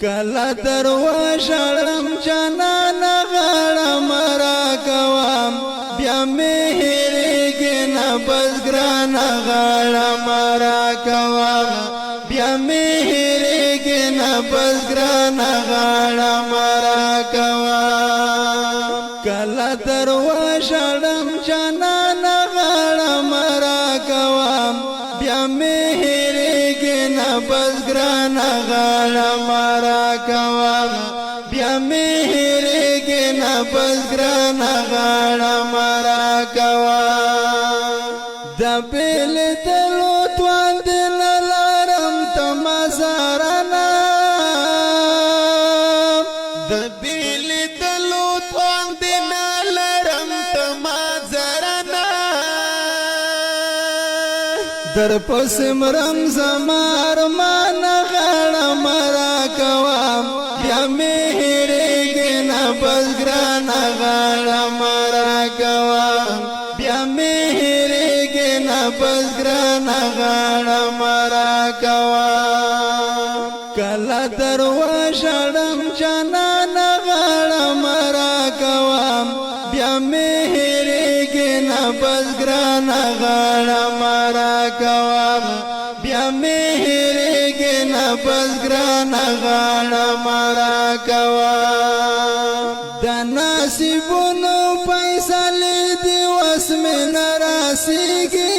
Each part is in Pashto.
کلا درواشړم جانان غړم را کوم بیا مهرېږي نه بس ګران غړم را کوم بیا مهرېږي نه بس ګران غړم را کوم کلا درواشړم جانان غړم را کوم بیا مهرېږي نه بس ګران غړم را کوم بیا مهرېږي نه بس ګران غړم را کوم د بیل دلو توان دل لارم تم زارنا د بیل دلو توان دل لارم تم زارنا در پس مرم زمار مان غړم را کوم بیا مهرېږي نه بس ګران غړم را کوم بیا مهرېږي نه بس ګران غړم را کوم کله درواشړم جانان غړم را کوم بیا مهرېږي نه بس ګران غړم را کوم بیا مهرېږي نه بس ګران غړم را کوم د نصیبونو فیصلې دی وس مې نه راسېږي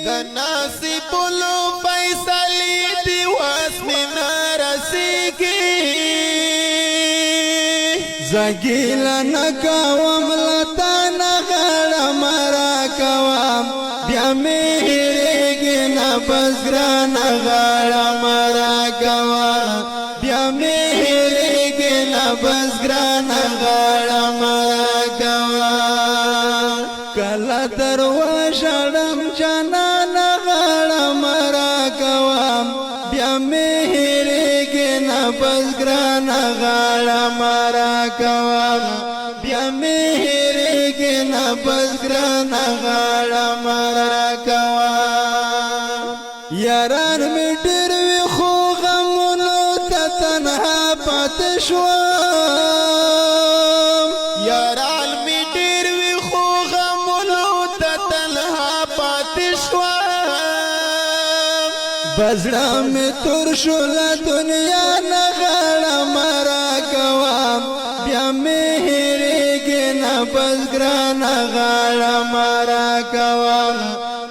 د نصیبونو فیصلې دی وس مې نه راسېږي زه ګیله نه کوم له تا نه غړم را کوم بیا مهرېږي نه بس ګران غړم را کوم بیا مهرېږي نه بس ګران غړم را کوم کله درواشړم جانان غړم را کوم بیا مهرېږي نه بس ګران غړم را کوم بیا مهرېږي نه بس ګران غړم را کوم یاران مې ډېر وي خو غمونو ته تنها پاتې شوم یاران مې ډېر وي خو غمونو ته تنها پاتې شوم بزړه مې تور شو له دنیا نه غړم را کوم بیا مهرېږي نه بس ګران غړم را کوم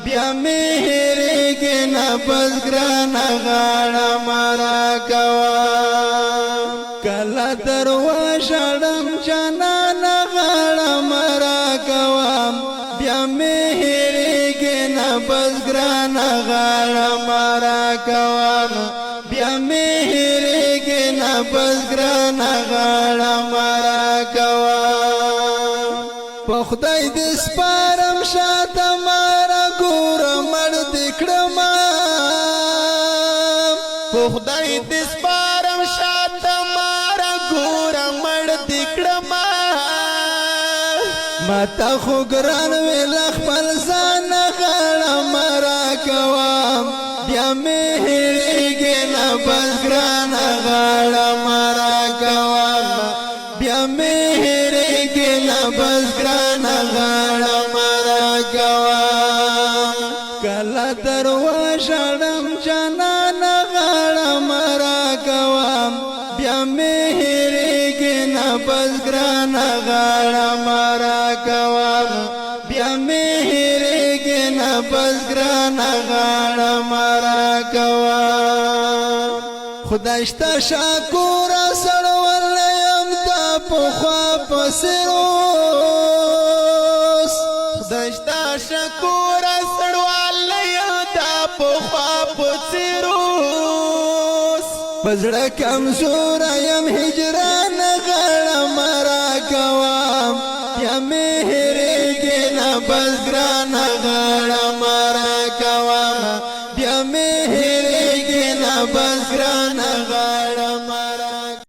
بیا مهرېږي نه بس ګران غړم را کوم کله درواشړم جانان غړم را کوم بیا مهرېږي نه بس ګران غړم را کوم بیا مهرېږي نه بس ګران غړم را کوم په خدای دې سپارم شاته مارا ګوره مړ دې کړم په خدای دې سپارم شاته مارا ګوره مړ دې کړم ماته خو ګران وې له خپل ځان غړم را کوم بیا مهرېږي نه بس ګران غړم را کوم بیا مهرېږي نه بس ګران غړم را کوم کله درواشړم جانان غړم را کوم بیا مهرېږي نه بس ګران غړم را کوم بیا مهرېږي نه بس ګران غړم را کوم خدای شته شکور سړول یم تا پخوا پسې روس خدای شته شکور سړول یم تا پخوا پسې روس پزړه کمزور یم هجران غړم را کوم بیا مهرېږي نه بس ګران